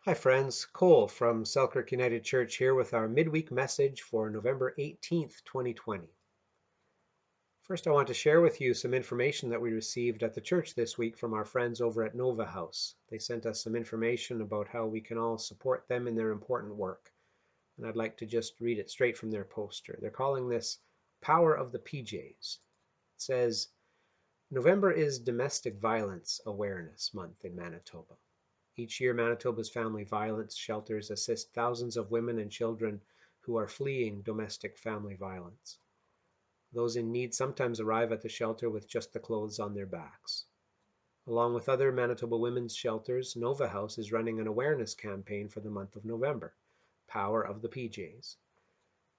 Hi friends, Cole from Selkirk United Church here with our midweek message for November 18th, 2020. First, I want to share with you some information that we received at the church this week from our friends over at Nova House. They sent us some information about how we can all support them in their important work. And I'd like to just read it straight from their poster. They're calling this Power of the PJs. It says, November is Domestic Violence Awareness Month in Manitoba. Each year, Manitoba's family violence shelters assist thousands of women and children who are fleeing domestic family violence. Those in need sometimes arrive at the shelter with just the clothes on their backs. Along with other Manitoba women's shelters, Nova House is running an awareness campaign for the month of November, Power of the PJs.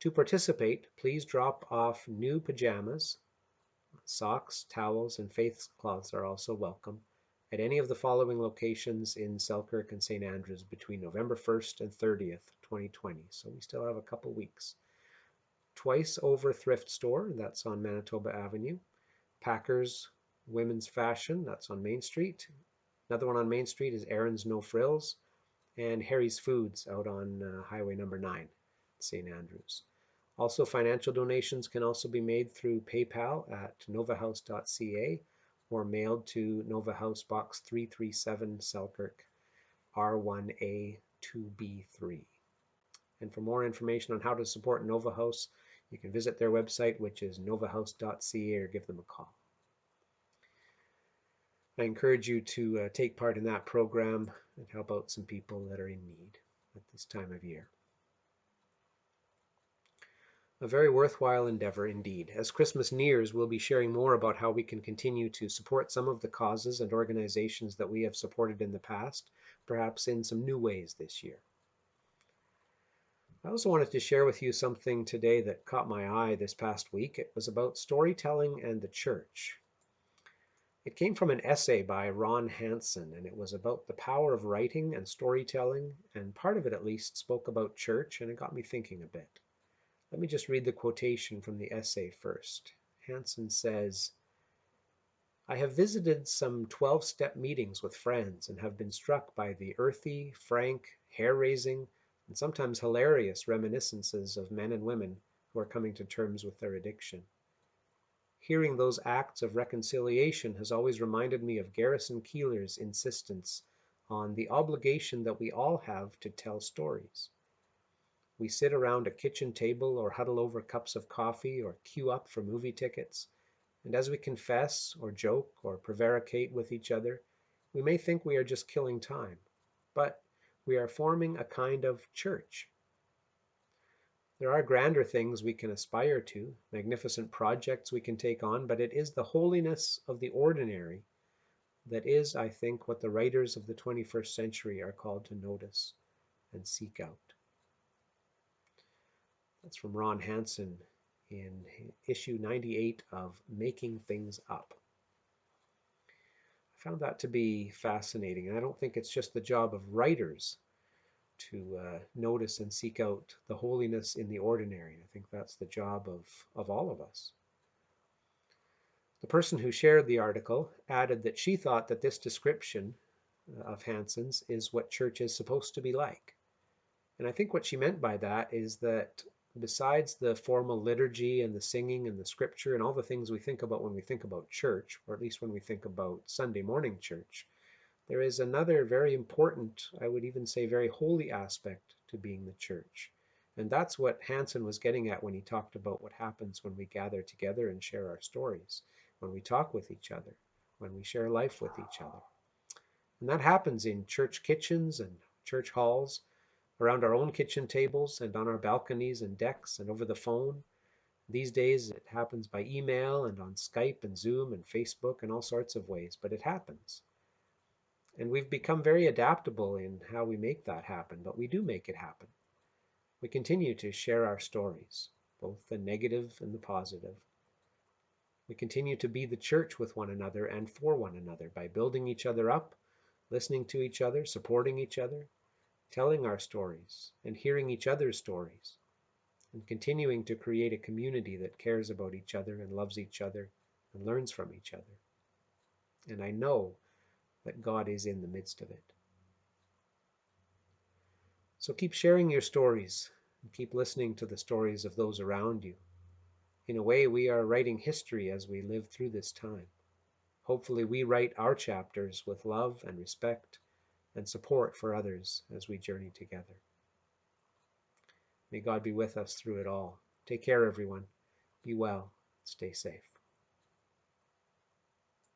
To participate, please drop off new pajamas. Socks, towels, and face cloths are also welcome at any of the following locations in Selkirk and St. Andrews between November 1st and 30th, 2020. So we still have a couple weeks. Twice Over Thrift Store, that's on Manitoba Avenue. Packers Women's Fashion, that's on Main Street. Another one on Main Street is Aaron's No Frills. And Harry's Foods out on Highway number 9, St. Andrews. Also, financial donations can also be made through PayPal at novahouse.ca or mailed to Nova House Box 337 Selkirk, R1A 2B3. And for more information on how to support Nova House, you can visit their website, which is novahouse.ca, or give them a call. I encourage you to take part in that program and help out some people that are in need at this time of year. A very worthwhile endeavor indeed. As Christmas nears, we'll be sharing more about how we can continue to support some of the causes and organizations that we have supported in the past, perhaps in some new ways this year. I also wanted to share with you something today that caught my eye this past week. It was about storytelling and the church. It came from an essay by Ron Hansen, and it was about the power of writing and storytelling, and part of it at least spoke about church, and it got me thinking a bit. Let me just read the quotation from the essay first. Hansen says, I have visited some 12-step meetings with friends and have been struck by the earthy, frank, hair-raising, and sometimes hilarious reminiscences of men and women who are coming to terms with their addiction. Hearing those acts of reconciliation has always reminded me of Garrison Keillor's insistence on the obligation that we all have to tell stories. We sit around a kitchen table or huddle over cups of coffee or queue up for movie tickets, and as we confess or joke or prevaricate with each other, we may think we are just killing time, but we are forming a kind of church. There are grander things we can aspire to, magnificent projects we can take on, but it is the holiness of the ordinary that is, I think, what the writers of the 21st century are called to notice and seek out. That's from Ron Hansen in issue 98 of Making Things Up. I found that to be fascinating, and I don't think it's just the job of writers to notice and seek out the holiness in the ordinary. I think that's the job of all of us. The person who shared the article added that she thought that this description of Hansen's is what church is supposed to be like. And I think what she meant by that is that besides the formal liturgy and the singing and the scripture and all the things we think about when we think about church, or at least when we think about Sunday morning church, there is another very important, I would even say very holy aspect to being the church. And that's what Hansen was getting at when he talked about what happens when we gather together and share our stories, when we talk with each other, when we share life with each other. And that happens in church kitchens and church halls, around our own kitchen tables and on our balconies and decks and over the phone. These days it happens by email and on Skype and Zoom and Facebook and all sorts of ways, but it happens. And we've become very adaptable in how we make that happen, but we do make it happen. We continue to share our stories, both the negative and the positive. We continue to be the church with one another and for one another by building each other up, listening to each other, supporting each other, telling our stories and hearing each other's stories, and continuing to create a community that cares about each other and loves each other and learns from each other. And I know that God is in the midst of it. So keep sharing your stories and keep listening to the stories of those around you. In a way, we are writing history as we live through this time. Hopefully, we write our chapters with love and respect and support for others as we journey together. May God be with us through it all. Take care, everyone. Be well. Stay safe.